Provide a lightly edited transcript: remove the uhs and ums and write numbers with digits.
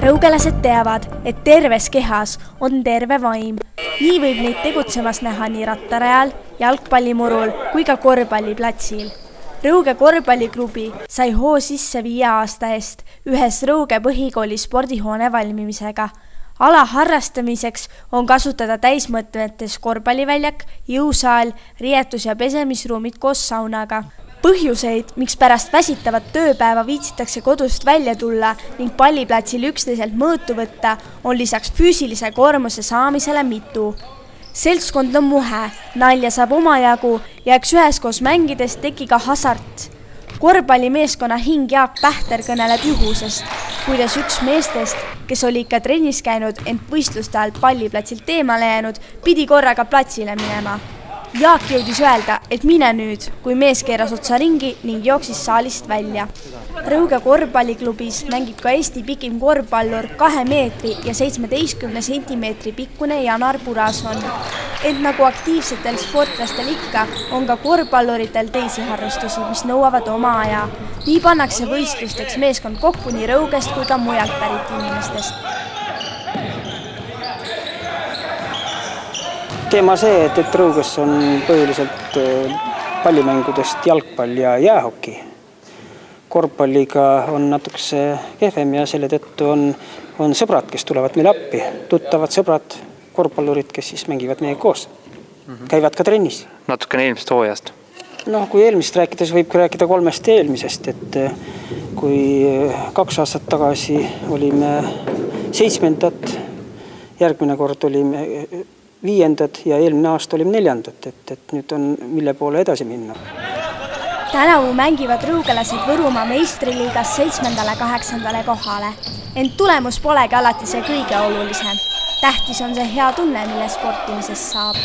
Rõugelased teavad, et terves kehas on terve vaim. Nii võib neid tegutsemas näha nii rattarajal, jalgpallimurul kui ka korvpalliplatsil. Rõuge korvpalliklubi sai hoo sisse 5 aasta eest ühes Rõuge põhikooli spordihoone valmimisega. Ala harrastamiseks on kasutada täismõtmetes korvpalliväljak, jõusaal, riietus- ja pesemisruumid koos saunaga. Põhjuseid, miks pärast väsitavat tööpäeva viitsitakse kodust välja tulla ning palliplatsil üksteiselt mõõtu võtta, on lisaks füüsilise koormuse saamisele mitu. Seltskond on muhe, nalja saab omajagu ja eks üheskoos mängides teki ka hasart. Korvpallimeeskonna hing Jaak Pähter kõneleb juhusest, kuidas üks meestest, kes oli ikka trennis käinud, ent võistluste ajal palliplatsilt eemale jäänud, pidi korraga platsile minema. Jaak jõudis öelda, et mine nüüd, kui mees keeras otsa ringi ning jooksis saalist välja. Rõuge korvpalliklubis mängib ka Eesti pikim korvpallur 2 meetri ja 17 sentimeetri pikkune Janar Purason. Ent nagu aktiivsetel sportlastel ikka, on ka korvpalluritel teisi harrastusi, mis nõuavad oma aja. Nii pannakse võistlusteks meeskond kokku nii Rõugest kui ka mujalt pärit inimestest. Teema see, et Rõuges on põhiliselt pallimängudest jalgpall ja jäähoki. Korvpalliga on natukese kehvem ja selle tõttu on sõbrad, kes tulevad meile appi. Tuttavad sõbrad, korvpallurid, kes siis mängivad meie koos. Käivad ka trennis. Natukene eelmist hooajast? Kui eelmist rääkides võib rääkida 3 eelmisest, et kui 2 aastat tagasi olime 7. järgmine kord olime 5. ja eelmine aasta olime 4. et nüüd on mille poole edasi minna. Tänavu mängivad rõugelased Võrumaa meistriliigas 7. ja 8. kohale. Ent tulemus polegi alati see kõige olulisem. Tähtis on see hea tunne, mille sportimisest saab.